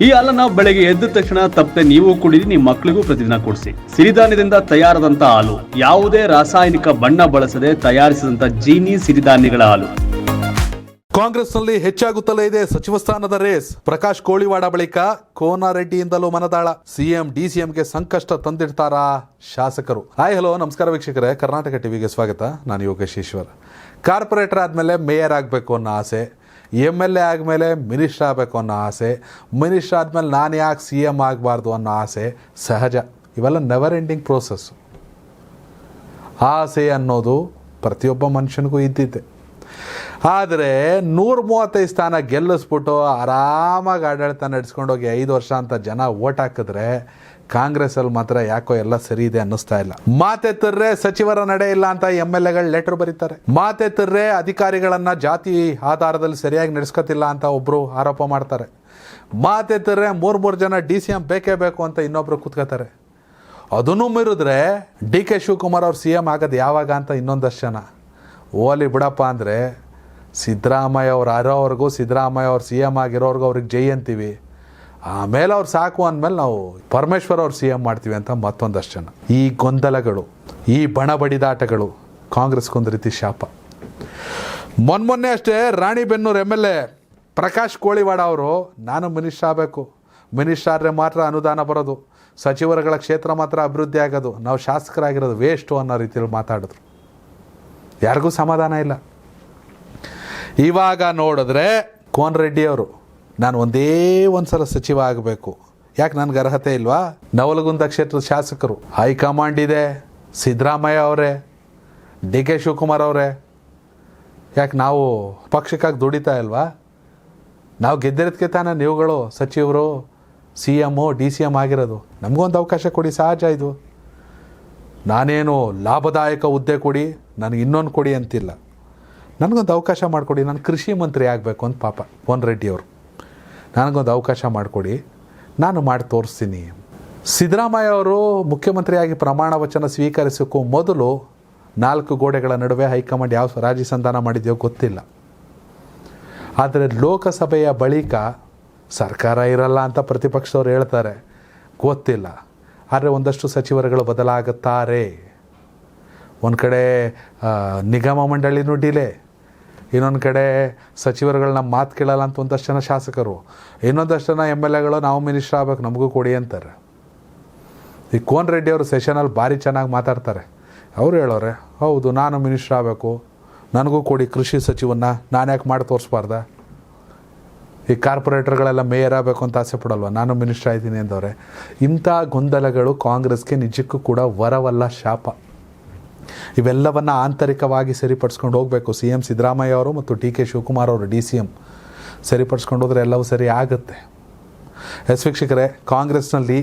ಈ ಹಾಲನ್ನ ಬೆಳಗ್ಗೆ ಎದ್ದ ತಕ್ಷಣ ತಪ್ಪದೆ ನೀವು ಕುಡಿದು ನಿಮ್ಮ ಮಕ್ಕಳಿಗೂ ಪ್ರತಿದಿನ ಕೊಡಿಸಿ. ಸಿರಿಧಾನ್ಯದಿಂದ ತಯಾರಾದಂತ ಹಾಲು, ಯಾವುದೇ ರಾಸಾಯನಿಕ ಬಣ್ಣ ಬಳಸದೆ ತಯಾರಿಸಿದಂತ ಜೀನಿ ಸಿರಿಧಾನ್ಯಗಳ ಹಾಲು. ಕಾಂಗ್ರೆಸ್ನಲ್ಲಿ ಹೆಚ್ಚಾಗುತ್ತಲೇ ಇದೆ ಸಚಿವ ಸ್ಥಾನದ ರೇಸ್. ಪ್ರಕಾಶ್ ಕೋಳಿವಾಡ ಬಳಿಕ ಕೋನರೆಡ್ಡಿಯಿಂದಲೂ ಮನದಾಳ. ಸಿಎಂ ಡಿಸಿಎಂಗೆ ಸಂಕಷ್ಟ ತಂದಿಡ್ತಾರಾ ಶಾಸಕರು? ಹಾಯ್ ಹಲೋ ನಮಸ್ಕಾರ ವೀಕ್ಷಕರೇ, ಕರ್ನಾಟಕ ಟಿವಿಗೆ ಸ್ವಾಗತ. ನಾನು ಯೋಗೇಶ್ ಈಶ್ವರ್. ಕಾರ್ಪೊರೇಟರ್ ಆದಮೇಲೆ ಮೇಯರ್ ಆಗಬೇಕು ಅನ್ನೋ ಆಸೆ, MLA ಆದಮೇಲೆ ಮಿನಿಸ್ಟರ್ ಆಗಬೇಕು ಅನ್ನೋ ಆಸೆ, ಮಿನಿಸ್ಟರ್ ಆದಮೇಲೆ ನಾನು ಯಾಕೆ CM ಆಗಬಾರ್ದು ಅನ್ನೋ ಆಸೆ ಸಹಜ. ಇವೆಲ್ಲ ನೆವರ್ ಎಂಡಿಂಗ್ ಪ್ರೋಸೆಸ್ಸು. ಆಸೆ ಅನ್ನೋದು ಪ್ರತಿಯೊಬ್ಬ ಮನುಷ್ಯನಿಗೂ ಇದ್ದಿದ್ದೆ. ಆದರೆ 135 ಸ್ಥಾನ ಗೆಲ್ಲಿಸ್ಬಿಟ್ಟು ಆರಾಮಾಗಿ ಆಡಳಿತ ನಡೆಸ್ಕೊಂಡೋಗಿ 5 ವರ್ಷ ಅಂತ ಜನ ಓಟ್ ಹಾಕಿದ್ರೆ ಕಾಂಗ್ರೆಸ್ಸಲ್ಲಿ ಮಾತ್ರ ಯಾಕೋ ಎಲ್ಲ ಸರಿ ಇದೆ ಅನ್ನಿಸ್ತಾ ಇಲ್ಲ. ಮಾತೆತ್ತರ್ರೆ ಸಚಿವರ ನಡೆ ಇಲ್ಲ ಅಂತ MLAಗಳು ಲೆಟರ್ ಬರೀತಾರೆ. ಮಾತೆತ್ತರ್ರೆ ಅಧಿಕಾರಿಗಳನ್ನ ಜಾತಿ ಆಧಾರದಲ್ಲಿ ಸರಿಯಾಗಿ ನಡೆಸ್ಕೊತಿಲ್ಲ ಅಂತ ಒಬ್ರು ಆರೋಪ ಮಾಡ್ತಾರೆ. ಮಾತೆತ್ತರ್ರೆ 3 ಜನ DCM ಬೇಕೇ ಬೇಕು ಅಂತ ಇನ್ನೊಬ್ರು ಕೂತ್ಕೋತಾರೆ. ಅದನ್ನು ಮೀರಿದ್ರೆ DK ಶಿವಕುಮಾರ್ ಅವ್ರು CM ಆಗೋದು ಯಾವಾಗ ಅಂತ ಇನ್ನೊಂದಷ್ಟು ಜನ. ಓಲಿ ಬಿಡಪ್ಪ ಅಂದರೆ ಸಿದ್ದರಾಮಯ್ಯ ಅವ್ರು ಆರೋವರೆಗೂ, ಸಿದ್ದರಾಮಯ್ಯ ಅವ್ರು CM ಆಗಿರೋರ್ಗೂ ಅವ್ರಿಗೆ ಜೈ ಅಂತೀವಿ. ಆಮೇಲೆ ಅವ್ರು ಸಾಕು ಅಂದಮೇಲೆ ನಾವು ಪರಮೇಶ್ವರ್ ಅವ್ರು CM ಮಾಡ್ತೀವಿ ಅಂತ ಮತ್ತೊಂದಷ್ಟು ಜನ. ಈ ಗೊಂದಲಗಳು, ಈ ಬಣ ಬಡಿದಾಟಗಳು ಕಾಂಗ್ರೆಸ್ಗೊಂದು ರೀತಿ ಶಾಪ. ಮೊನ್ನೆ ಅಷ್ಟೇ ರಾಣಿಬೆನ್ನೂರು MLA ಪ್ರಕಾಶ್ ಕೋಳಿವಾಡ ಅವರು ನಾನು ಮಿನಿಸ್ಟರ್ ಆಗಬೇಕು, ಮಿನಿಸ್ಟರ್ ಆದರೆ ಮಾತ್ರ ಅನುದಾನ ಬರೋದು, ಸಚಿವರುಗಳ ಕ್ಷೇತ್ರ ಮಾತ್ರ ಅಭಿವೃದ್ಧಿ ಆಗೋದು, ನಾವು ಶಾಸಕರಾಗಿರೋದು ವೇಸ್ಟು ಅನ್ನೋ ರೀತಿಯಲ್ಲಿ ಮಾತಾಡಿದ್ರು. ಯಾರಿಗೂ ಸಮಾಧಾನ ಇಲ್ಲ. ಇವಾಗ ನೋಡಿದ್ರೆ ಕೋನರೆಡ್ಡಿ ಅವರು ನಾನು ಒಂದೇ ಒಂದು ಸಲ ಸಚಿವ ಆಗಬೇಕು, ಯಾಕೆ ನನಗೆ ಅರ್ಹತೆ ಇಲ್ವಾ? ನವಲಗುಂದ ಕ್ಷೇತ್ರದ ಶಾಸಕರು, ಹೈಕಮಾಂಡ್ ಇದೆ, ಸಿದ್ದರಾಮಯ್ಯ ಅವರೇ, DK ಶಿವಕುಮಾರ್ ಅವರೇ, ಯಾಕೆ ನಾವು ಪಕ್ಷಕ್ಕಾಗಿ ದುಡಿತಾ ಇಲ್ವಾ? ನಾವು ಗೆದ್ದಿರೋದಕ್ಕೆ ತಾನೇ ನೀವುಗಳು ಸಚಿವರು, CM DCM ಆಗಿರೋದು. ನಮಗೊಂದು ಅವಕಾಶ ಕೊಡಿ, ಸಹಜ ಇದು. ನಾನೇನು ಲಾಭದಾಯಕ ಹುದ್ದೆ ಕೊಡಿ, ನನಗೆ ಇನ್ನೊಂದು ಕೊಡಿ ಅಂತಿಲ್ಲ, ನನಗೊಂದು ಅವಕಾಶ ಮಾಡಿಕೊಡಿ. ನಾನು ಕೃಷಿ ಮಂತ್ರಿ ಆಗಬೇಕು ಅಂತ ಪಾಪ ಕೋನರೆಡ್ಡಿ ಅವರು, ನನಗೊಂದು ಅವಕಾಶ ಮಾಡಿಕೊಡಿ, ನಾನು ಮಾಡಿ ತೋರಿಸ್ತೀನಿ. ಸಿದ್ದರಾಮಯ್ಯ ಅವರು ಮುಖ್ಯಮಂತ್ರಿಯಾಗಿ ಪ್ರಮಾಣ ವಚನ ಸ್ವೀಕರಿಸೋಕ್ಕೂ ಮೊದಲು 4 ಗೋಡೆಗಳ ನಡುವೆ ಹೈಕಮಾಂಡ್ ಯಾವ ರಾಜಿ ಸಂಧಾನ ಮಾಡಿದೆಯೋ ಗೊತ್ತಿಲ್ಲ. ಆದರೆ ಲೋಕಸಭೆಯ ಬಳಿಕ ಸರ್ಕಾರ ಇರಲ್ಲ ಅಂತ ಪ್ರತಿಪಕ್ಷದವ್ರು ಹೇಳ್ತಾರೆ, ಗೊತ್ತಿಲ್ಲ. ಆದರೆ ಒಂದಷ್ಟು ಸಚಿವರುಗಳು ಬದಲಾಗುತ್ತಾರೆ. ಒಂದು ಕಡೆ ನಿಗಮ ಮಂಡಳಿನೂ ಡಿಲೇ, ಇನ್ನೊಂದು ಕಡೆ ಸಚಿವರುಗಳನ್ನ ಮಾತು ಕೇಳಲ್ಲ ಅಂತ ಒಂದಷ್ಟು ಜನ ಶಾಸಕರು, ಇನ್ನೊಂದಷ್ಟು ಜನ MLAಗಳು ನಾವು ಮಿನಿಸ್ಟರ್ ಆಗಬೇಕು ನಮಗೂ ಕೊಡಿ ಅಂತಾರೆ. ಈ ಕೋನರೆಡ್ಡಿ ಅವರು ಸೆಷನಲ್ಲಿ ಭಾರಿ ಚೆನ್ನಾಗಿ ಮಾತಾಡ್ತಾರೆ. ಅವರು ಹೇಳೋರೆ, ಹೌದು ನಾನು ಮಿನಿಸ್ಟರ್ ಆಗಬೇಕು, ನನಗೂ ಕೊಡಿ ಕೃಷಿ ಸಚಿವನ್ನ, ನಾನು ಯಾಕೆ ಮಾಡಿ ತೋರಿಸ್ಬಾರ್ದ? ಈ ಕಾರ್ಪೊರೇಟರ್ಗಳೆಲ್ಲ ಮೇಯರ್ ಆಗಬೇಕು ಅಂತ ಆಸೆ ಪಡಲ್ವ, ನಾನು ಮಿನಿಸ್ಟರ್ ಆಯ್ತೀನಿ ಅಂದವ್ರೆ. ಇಂಥ ಗೊಂದಲಗಳು ಕಾಂಗ್ರೆಸ್ಗೆ ನಿಜಕ್ಕೂ ಕೂಡ ವರವಲ್ಲ, ಶಾಪ. ಇವೆಲ್ಲವನ್ನು ಆಂತರಿಕವಾಗಿ ಸರಿಪಡಿಸ್ಕೊಂಡು ಹೋಗಬೇಕು. CM ಸಿದ್ದರಾಮಯ್ಯ ಅವರು ಮತ್ತು DK ಶಿವಕುಮಾರ್ ಅವರು DCM ಸರಿಪಡಿಸ್ಕೊಂಡು ಹೋದರೆ ಎಲ್ಲವೂ ಸರಿ ಆಗುತ್ತೆ. ವೀಕ್ಷಕರೇ, ಕಾಂಗ್ರೆಸ್ನಲ್ಲಿ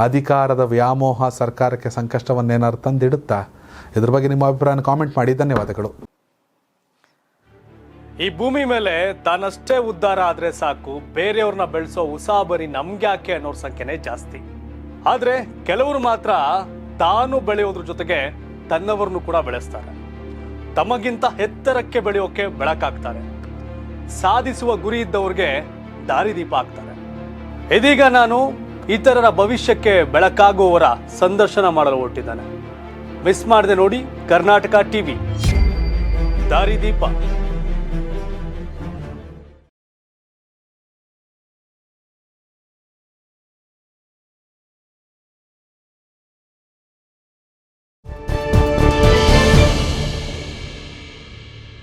ಅಧಿಕಾರದ ವ್ಯಾಮೋಹ ಸರ್ಕಾರಕ್ಕೆ ಸಂಕಷ್ಟವನ್ನೇನಾದ್ರು ತಂದಿಡುತ್ತಾ? ಇದ್ರ ಬಗ್ಗೆ ನಿಮ್ಮ ಅಭಿಪ್ರಾಯನ ಕಾಮೆಂಟ್ ಮಾಡಿ. ಧನ್ಯವಾದಗಳು. ಈ ಭೂಮಿ ಮೇಲೆ ತಾನಷ್ಟೇ ಉದ್ಧಾರ ಆದ್ರೆ ಸಾಕು, ಬೇರೆಯವ್ರನ್ನ ಬೆಳೆಸೋ ಉಸಾಬರಿ ನಮ್ಗ್ಯಾಕೆ ಅನ್ನೋರ್ ಸಂಖ್ಯೆನೇ ಜಾಸ್ತಿ. ಆದ್ರೆ ಕೆಲವರು ಮಾತ್ರ ತಾನು ಬೆಳೆಯೋದ್ರ ಜೊತೆಗೆ ತನ್ನವರನ್ನು ಕೂಡ ಬೆಳೆಸ್ತಾರೆ. ತಮಗಿಂತ ಎತ್ತರಕ್ಕೆ ಬೆಳೆಯೋಕೆ ಬೆಳಕಾಗ್ತಾರೆ. ಸಾಧಿಸುವ ಗುರಿ ಇದ್ದವ್ರಿಗೆ ದಾರಿದೀಪ ಆಗ್ತಾರೆ. ಇದೀಗ ನಾನು ಇತರರ ಭವಿಷ್ಯಕ್ಕೆ ಬೆಳಕಾಗುವವರ ಸಂದರ್ಶನ ಮಾಡಲು ಹೊರಟಿದ್ದಾನೆ. ಮಿಸ್ ಮಾಡದೆ ನೋಡಿ ಕರ್ನಾಟಕ ಟಿವಿ ದಾರಿದೀಪ.